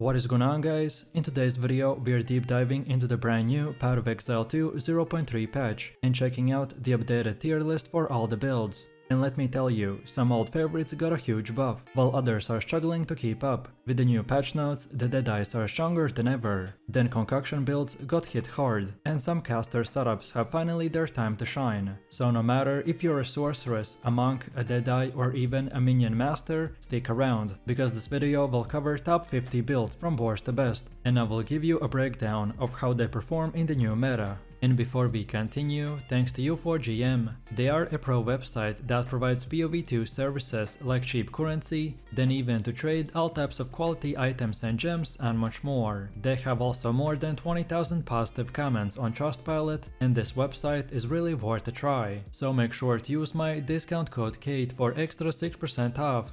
What is going on, guys? In today's video we are deep diving into the brand new Path of Exile 2 0.3 patch and checking out the updated tier list for all the builds. And let me tell you, some old favorites got a huge buff, while others are struggling to keep up. With the new patch notes, the Deadeyes are stronger than ever. Then concoction builds got hit hard, and some caster setups have finally their time to shine. So no matter if you're a sorceress, a monk, a Deadeye, or even a Minion master, stick around, because this video will cover top 50 builds from worst to best, and I will give you a breakdown of how they perform in the new meta. And before we continue, thanks to U4GM. They are a pro website that provides POE2 services like cheap currency, then even to trade all types of quality items and gems and much more. They have also more than 20,000 positive comments on Trustpilot, and this website is really worth a try. So make sure to use my discount code KAID for extra 6% off.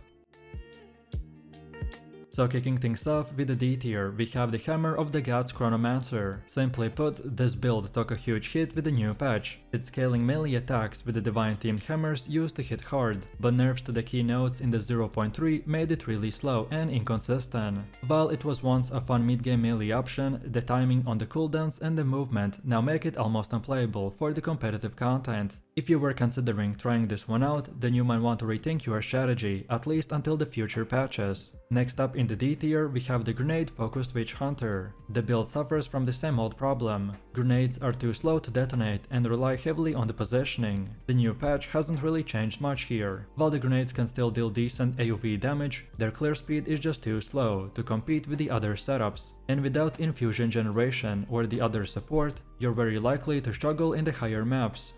So kicking things off with the D tier, we have the Hammer of the Gods Chronomancer. Simply put, this build took a huge hit with the new patch. It's scaling melee attacks with the divine themed hammers used to hit hard, but nerfs to the key nodes in the 0.3 made it really slow and inconsistent. While it was once a fun mid-game melee option, the timing on the cooldowns and the movement now make it almost unplayable for the competitive content. If you were considering trying this one out, then you might want to rethink your strategy, at least until the future patches. Next up in the D tier, we have the grenade-focused Witch Hunter. The build suffers from the same old problem. Grenades are too slow to detonate and rely heavily on the positioning. The new patch hasn't really changed much here. While the grenades can still deal decent AoE damage, their clear speed is just too slow to compete with the other setups. And without infusion generation or the other support, you're very likely to struggle in the higher maps.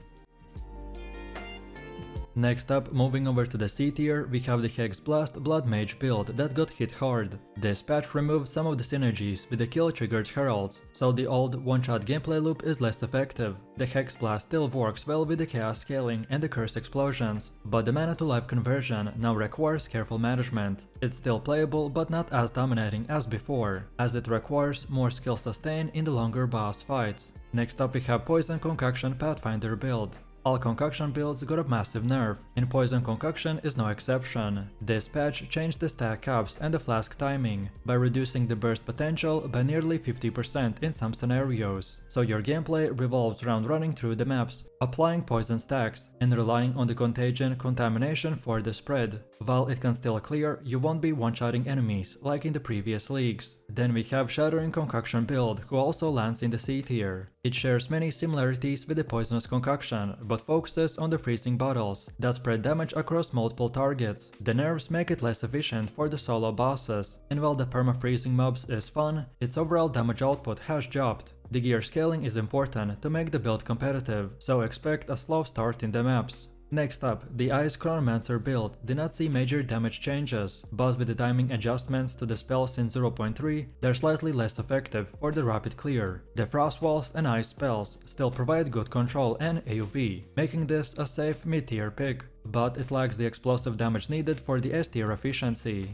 Next up, moving over to the C tier, we have the Hexblast Blood Mage build that got hit hard. This patch removed some of the synergies with the kill-triggered heralds, so the old one-shot gameplay loop is less effective. The Hexblast still works well with the chaos scaling and the curse explosions, but the mana to life conversion now requires careful management. It's still playable but not as dominating as before, as it requires more skill sustain in the longer boss fights. Next up we have Poison Concoction Pathfinder build. All concoction builds got a massive nerf, and Poison Concoction is no exception. This patch changed the stack caps and the flask timing, by reducing the burst potential by nearly 50% in some scenarios. So your gameplay revolves around running through the maps, applying poison stacks, and relying on the contagion contamination for the spread. While it can still clear, you won't be one-shotting enemies like in the previous leagues. Then we have Shattering Concoction build, who also lands in the C tier. It shares many similarities with the Poisonous Concoction, but focuses on the freezing bottles that spread damage across multiple targets. The nerfs make it less efficient for the solo bosses, and while the perma-freezing mobs is fun, its overall damage output has dropped. The gear scaling is important to make the build competitive, so expect a slow start in the maps. Next up, the Ice Chronomancer build did not see major damage changes, but with the timing adjustments to the spells in 0.3, they're slightly less effective for the rapid clear. The Frost Walls and Ice spells still provide good control and AoE, making this a safe mid-tier pick, but it lacks the explosive damage needed for the S-tier efficiency.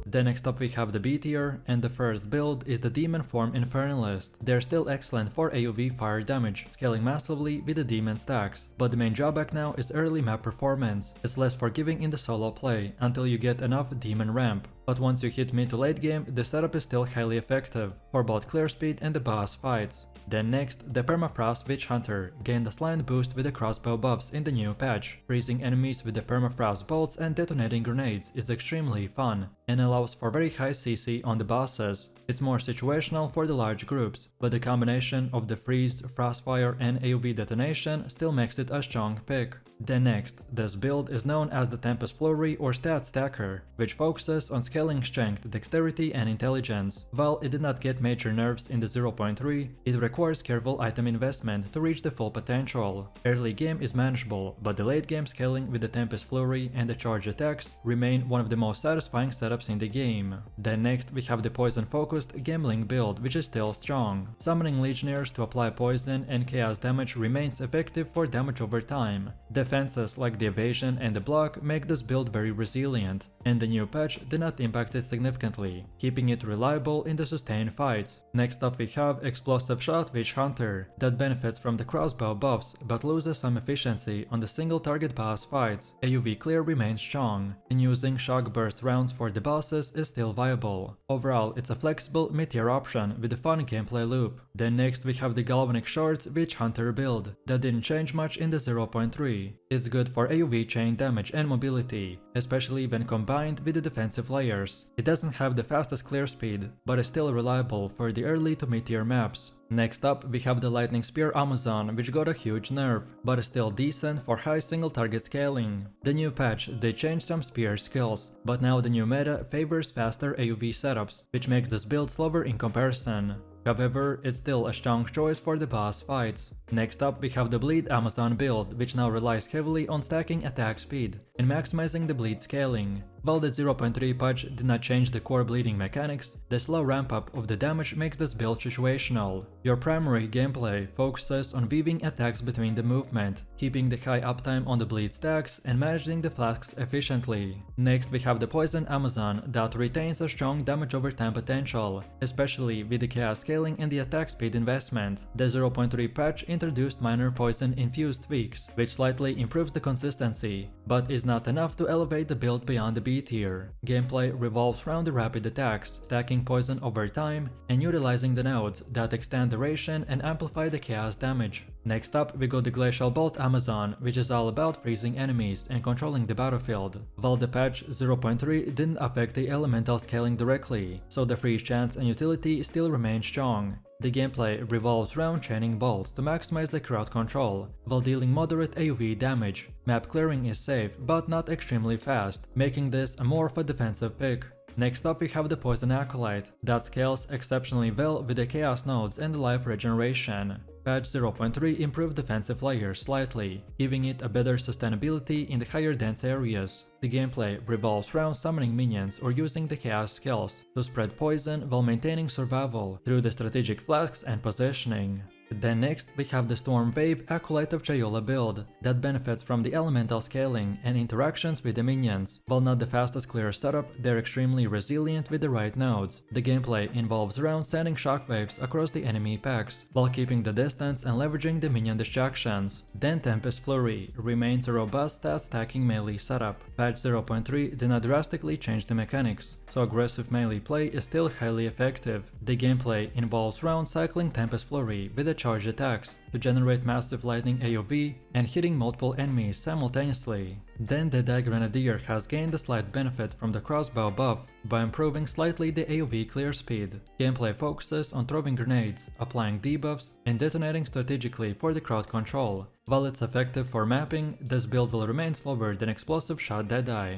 Then next up we have the B tier, and the first build is the Demon Form Infernalist. They're still excellent for AoE fire damage, scaling massively with the demon stacks, but the main drawback now is early map performance. It's less forgiving in the solo play, until you get enough demon ramp. But once you hit mid to late game, the setup is still highly effective, for both clear speed and the boss fights. Then next, the Permafrost Witch Hunter gained a slight boost with the crossbow buffs in the new patch. Freezing enemies with the Permafrost bolts and detonating grenades is extremely fun, and allows for very high CC on the bosses. It's more situational for the large groups, but the combination of the freeze, frostfire and AoE detonation still makes it a strong pick. Then next, this build is known as the Tempest flurry or stat stacker, which focuses on scaling strength, dexterity and intelligence. While it did not get major nerfs in the 0.3, it requires careful item investment to reach the full potential. Early game is manageable, but the late game scaling with the Tempest flurry and the charge attacks remain one of the most satisfying setups in the game. Then next we have the poison focused gambling build, which is still strong. Summoning legionnaires to apply poison and chaos damage remains effective for damage over time. Defenses like the evasion and the block make this build very resilient, and the new patch did not impacted significantly, keeping it reliable in the sustained fights. Next up we have Explosive Shot Witch Hunter, that benefits from the crossbow buffs but loses some efficiency on the single target boss fights. AoV clear remains strong, and using shock burst rounds for the bosses is still viable. Overall, it's a flexible mid-tier option with a fun gameplay loop. Then next we have the Galvanic Shards Witch Hunter build, that didn't change much in the 0.3. It's good for AoV chain damage and mobility, especially when combined with the defensive layers. It doesn't have the fastest clear speed, but is still reliable for the early to mid-tier maps. Next up we have the Lightning Spear Amazon, which got a huge nerf, but is still decent for high single target scaling. The new patch, they changed some spear skills, but now the new meta favors faster AoV setups, which makes this build slower in comparison. However, it's still a strong choice for the boss fights. Next up we have the Bleed Amazon build, which now relies heavily on stacking attack speed and maximizing the bleed scaling. While the 0.3 patch did not change the core bleeding mechanics, the slow ramp up of the damage makes this build situational. Your primary gameplay focuses on weaving attacks between the movement, keeping the high uptime on the bleed stacks and managing the flasks efficiently. Next we have the Poison Amazon that retains a strong damage over time potential, especially with the chaos scaling and the attack speed investment. The 0.3 patch introduced minor poison infused tweaks, which slightly improves the consistency, but is not enough to elevate the build beyond the B tier. Gameplay revolves around the rapid attacks, stacking poison over time, and utilizing the nodes that extend duration and amplify the chaos damage. Next up we got the Glacial Bolt Amazon, which is all about freezing enemies and controlling the battlefield. While the patch 0.3 didn't affect the elemental scaling directly, so the freeze chance and utility still remain strong. The gameplay revolves around chaining bolts to maximize the crowd control, while dealing moderate AoV damage. Map clearing is safe, but not extremely fast, making this a more of a defensive pick. Next up we have the Poison Acolyte, that scales exceptionally well with the chaos nodes and the life regeneration. Patch 0.3 improved defensive layers slightly, giving it a better sustainability in the higher dense areas. The gameplay revolves around summoning minions or using the chaos skills to spread poison while maintaining survival through the strategic flasks and positioning. Then next we have the Storm Wave Acolyte of Jayola build, that benefits from the elemental scaling and interactions with the minions. While not the fastest clear setup, they're extremely resilient with the right nodes. The gameplay involves around sending shockwaves across the enemy packs, while keeping the distance and leveraging the minion distractions. Then Tempest Flurry remains a robust stat stacking melee setup. Patch 0.3 did not drastically change the mechanics, so aggressive melee play is still highly effective. The gameplay involves around cycling Tempest Flurry with the charged attacks to generate massive lightning AoV and hitting multiple enemies simultaneously. Then the Deadeye Grenadier has gained a slight benefit from the crossbow buff by improving slightly the AoV clear speed. Gameplay focuses on throwing grenades, applying debuffs, and detonating strategically for the crowd control. While it's effective for mapping, this build will remain slower than Explosive Shot Deadeye.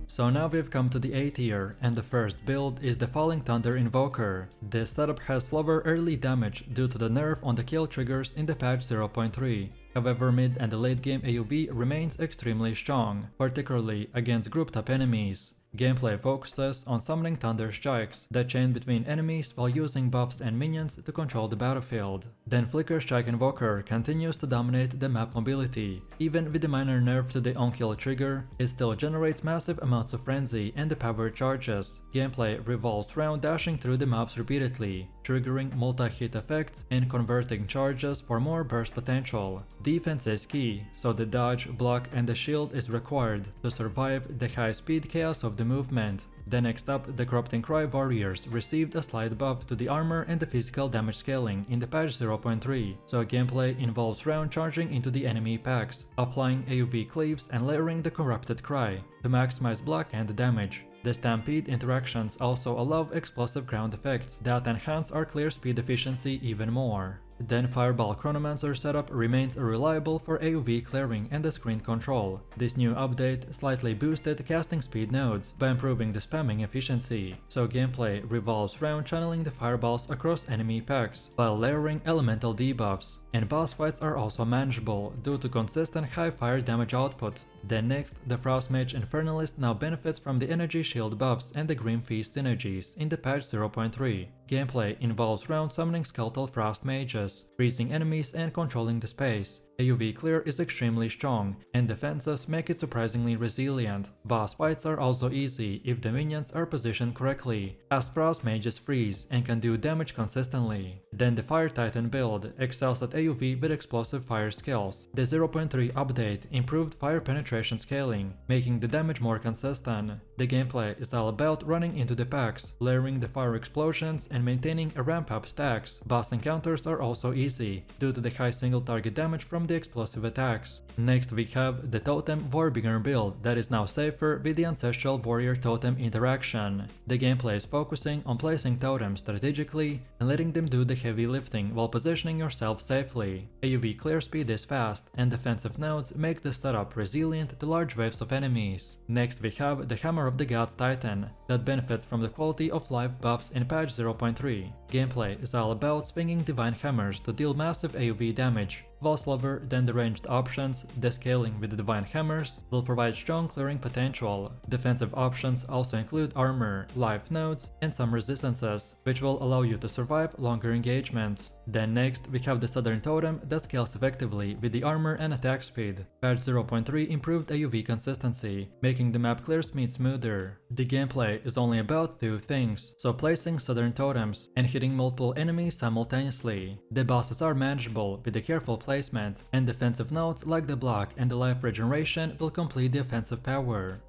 So now we've come to the A tier, and the first build is the Falling Thunder Invoker. This setup has slower early damage due to the nerf on the kill triggers in the patch 0.3. However, mid and the late game AoV remains extremely strong, particularly against grouped up enemies. Gameplay focuses on summoning thunder strikes that chain between enemies while using buffs and minions to control the battlefield. Then Flicker Strike Invoker continues to dominate the map mobility. Even with the minor nerf to the on-kill trigger, it still generates massive amounts of frenzy and the power charges. Gameplay revolves around dashing through the maps repeatedly, triggering multi-hit effects and converting charges for more burst potential. Defense is key, so the dodge, block and the shield is required to survive the high-speed chaos of the movement. Then next up, the Corrupting Cry Warriors received a slight buff to the armor and the physical damage scaling in the patch 0.3, so gameplay involves round charging into the enemy packs, applying AoV cleaves and layering the Corrupted Cry to maximize block and damage. The Stampede interactions also allow explosive ground effects that enhance our clear speed efficiency even more. Then Fireball Chronomancer setup remains reliable for AoV clearing and the screen control. This new update slightly boosted casting speed nodes by improving the spamming efficiency, so gameplay revolves around channeling the fireballs across enemy packs while layering elemental debuffs, and boss fights are also manageable due to consistent high fire damage output. Then next, the Frost Mage Infernalist now benefits from the energy shield buffs and the Grim Feast synergies in the patch 0.3. Gameplay involves around summoning skeletal Frost Mages, freezing enemies and controlling the space. AoV clear is extremely strong, and defenses make it surprisingly resilient. Boss fights are also easy if the minions are positioned correctly, as frost mages freeze and can do damage consistently. Then the Fire Titan build excels at AoV with explosive fire skills. The 0.3 update improved fire penetration scaling, making the damage more consistent. The gameplay is all about running into the packs, layering the fire explosions and maintaining a ramp up stacks. Boss encounters are also easy, due to the high single target damage from the explosive attacks. Next we have the Totem Warbringer build that is now safer with the Ancestral Warrior Totem interaction. The gameplay is focusing on placing totems strategically and letting them do the heavy lifting while positioning yourself safely. AoV clear speed is fast, and defensive nodes make the setup resilient to large waves of enemies. Next we have the Hammer of the Gods Titan that benefits from the quality of life buffs in patch 0.3. Gameplay is all about swinging divine hammers to deal massive AoV damage. While slower than the ranged options, the scaling with the divine hammers will provide strong clearing potential. Defensive options also include armor, life nodes, and some resistances, which will allow you to survive longer engagements. Then next, we have the Southern Totem that scales effectively with the armor and attack speed. Patch 0.3 improved AoV consistency, making the map clear speed smoother. The gameplay is only about two things, so placing Southern Totems and hitting multiple enemies simultaneously. The bosses are manageable with a careful placement, and defensive nodes like the block and the life regeneration will complete the offensive power.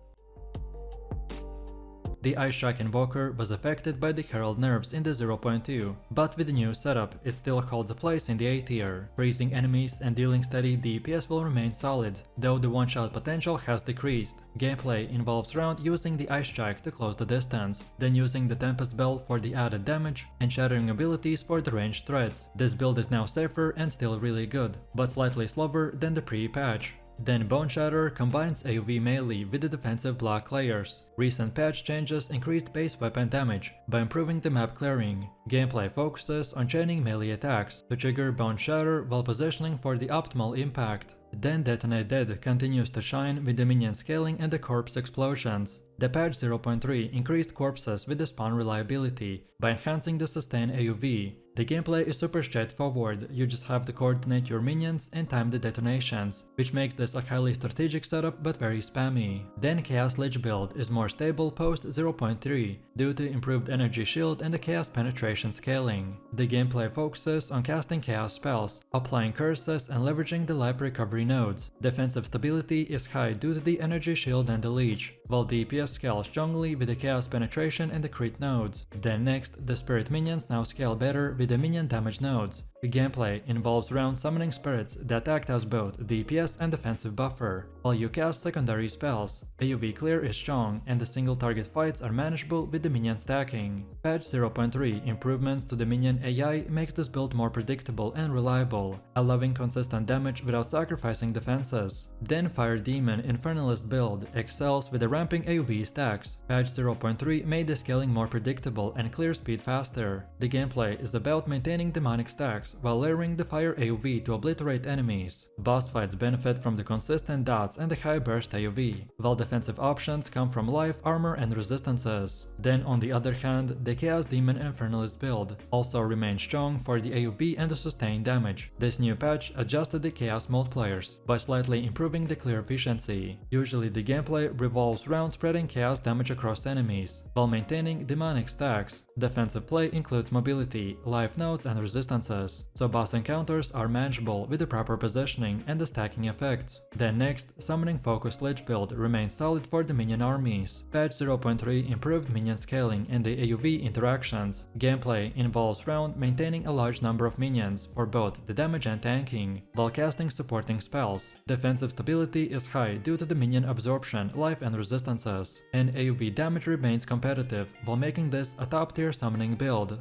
The Ice Strike Invoker was affected by the Herald nerfs in the 0.2, but with the new setup it still holds a place in the A tier. Freezing enemies and dealing steady DPS will remain solid, though the one-shot potential has decreased. Gameplay involves round using the Ice Strike to close the distance, then using the Tempest Bell for the added damage and Shattering abilities for the ranged threats. This build is now safer and still really good, but slightly slower than the pre-patch. Then Boneshatter combines AoV melee with the defensive block layers. Recent patch changes increased base weapon damage by improving the map clearing. Gameplay focuses on chaining melee attacks to trigger Boneshatter while positioning for the optimal impact. Then Detonate Dead continues to shine with the minion scaling and the corpse explosions. The patch 0.3 increased corpses with the spawn reliability by enhancing the sustain AoV. The gameplay is super straightforward, you just have to coordinate your minions and time the detonations, which makes this a highly strategic setup but very spammy. Then Chaos Lich build is more stable post 0.3 due to improved energy shield and the chaos penetration scaling. The gameplay focuses on casting chaos spells, applying curses and leveraging the life recovery nodes. Defensive stability is high due to the energy shield and the leech, while DPS scale strongly with the chaos penetration and the crit nodes. Then next, the spirit minions now scale better with the minion damage nodes. The gameplay involves round summoning spirits that act as both DPS and defensive buffer, while you cast secondary spells. AoV clear is strong, and the single target fights are manageable with the minion stacking. Patch 0.3 improvements to the minion AI makes this build more predictable and reliable, allowing consistent damage without sacrificing defenses. Then Fire Demon Infernalist build excels with the ramping AoV stacks. Patch 0.3 made the scaling more predictable and clear speed faster. The gameplay is about maintaining demonic stacks while layering the fire AoV to obliterate enemies. Boss fights benefit from the consistent dots and the high burst AoV, while defensive options come from life, armor and resistances. Then on the other hand, the Chaos Demon Infernalist build also remains strong for the AoV and the sustained damage. This new patch adjusted the chaos multipliers by slightly improving the clear efficiency. Usually the gameplay revolves around spreading chaos damage across enemies, while maintaining demonic stacks. Defensive play includes mobility, life nodes and resistances, so boss encounters are manageable with the proper positioning and the stacking effects. Then next, Summoning Focused Lich build remains solid for the minion armies. Patch 0.3 improved minion scaling and the AoV interactions. Gameplay involves round maintaining a large number of minions for both the damage and tanking, while casting supporting spells. Defensive stability is high due to the minion absorption, life and resistances, and AoV damage remains competitive while making this a top tier summoning build.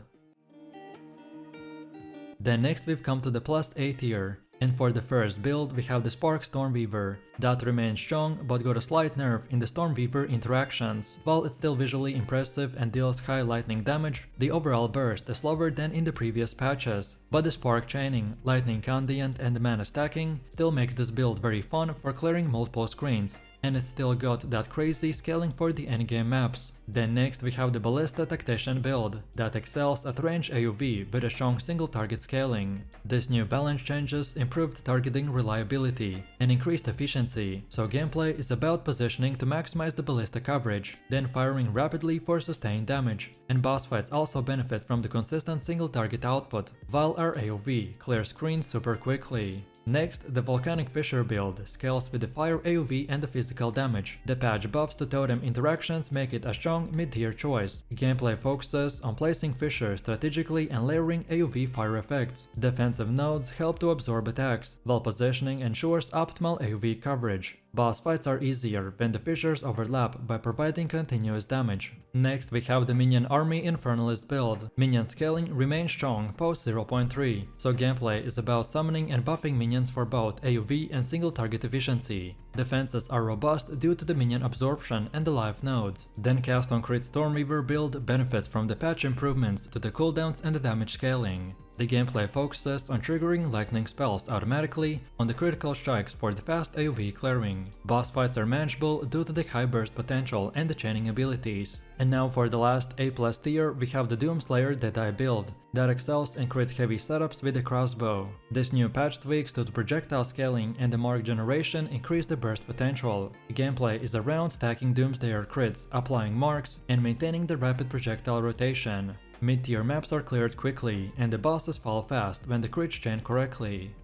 Then next we've come to the plus A tier, and for the first build we have the Spark Stormweaver, that remains strong but got a slight nerf in the Stormweaver interactions. While it's still visually impressive and deals high lightning damage, the overall burst is slower than in the previous patches, but the Spark Chaining, Lightning Condiant and the mana stacking still makes this build very fun for clearing multiple screens and it still got that crazy scaling for the endgame maps. Then next we have the Ballista Tactician build that excels at range AoV with a strong single target scaling. This new balance changes improved targeting reliability and increased efficiency, so gameplay is about positioning to maximize the ballista coverage, then firing rapidly for sustained damage. And boss fights also benefit from the consistent single target output, while our AoV clears screens super quickly. Next, the Volcanic Fissure build scales with the fire AoV and the physical damage. The patch buffs to totem interactions make it a strong mid-tier choice. Gameplay focuses on placing fissure strategically and layering AoV fire effects. Defensive nodes help to absorb attacks, while positioning ensures optimal AoV coverage. Boss fights are easier when the fissures overlap by providing continuous damage. Next we have the Minion Army Infernalist build. Minion scaling remains strong post 0.3, so gameplay is about summoning and buffing minions for both AoV and single target efficiency. Defenses are robust due to the minion absorption and the life nodes. Then Cast on Crit Stormweaver build benefits from the patch improvements to the cooldowns and the damage scaling. The gameplay focuses on triggering lightning spells automatically on the critical strikes for the fast AoV clearing. Boss fights are manageable due to the high burst potential and the chaining abilities. And now for the last A+ tier we have the Doomsayer Deadeye build that excels in crit heavy setups with the crossbow. This new patch tweaks to the projectile scaling and the mark generation increase the burst potential. Gameplay is around stacking Doomsayer crits, applying marks, and maintaining the rapid projectile rotation. Mid-tier maps are cleared quickly, and the bosses fall fast when the crits chain correctly.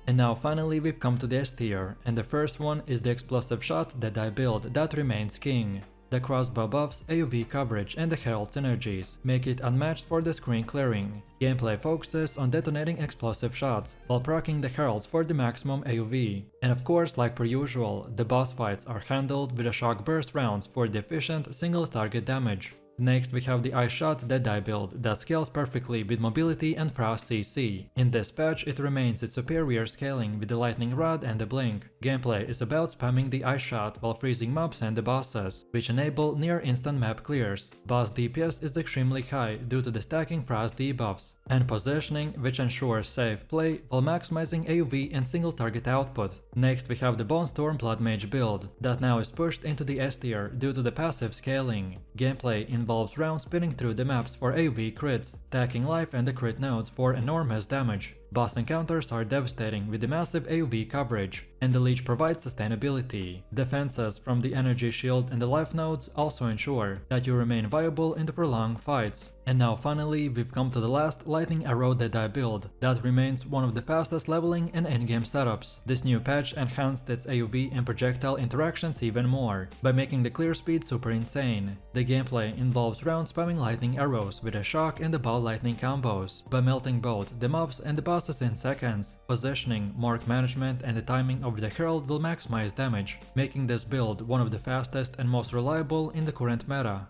And now finally we've come to the S tier, and the first one is the Explosive Shot Deadeye build that remains king. The crossbow buffs, AoV coverage and the herald synergies make it unmatched for the screen clearing. Gameplay focuses on detonating explosive shots, while proccing the heralds for the maximum AoV. And of course, like per usual, the boss fights are handled with a shock burst rounds for the efficient single target damage. Next we have the Ice Shot Deadeye build that scales perfectly with mobility and frost CC. In this patch it remains its superior scaling with the lightning rod and the blink. Gameplay is about spamming the Ice Shot while freezing mobs and the bosses, which enable near instant map clears. Boss DPS is extremely high due to the stacking frost debuffs, and positioning which ensures safe play while maximizing AoV and single target output. Next we have the Bonestorm Blood Mage build that now is pushed into the S tier due to the passive scaling. Gameplay involves round spinning through the maps for AoV crits, stacking life and the crit nodes for enormous damage. Boss encounters are devastating with the massive AoV coverage, and the leech provides sustainability. Defenses from the energy shield and the life nodes also ensure that you remain viable in the prolonged fights. And now finally we've come to the last Lightning Arrow Deadeye build that remains one of the fastest leveling and endgame setups. This new patch enhanced its AoV and projectile interactions even more by making the clear speed super insane. The gameplay involves round spamming lightning arrows with a shock and the ball lightning combos by melting both the mobs and the bosses in seconds. Positioning, mark management and the timing of the herald will maximize damage, making this build one of the fastest and most reliable in the current meta.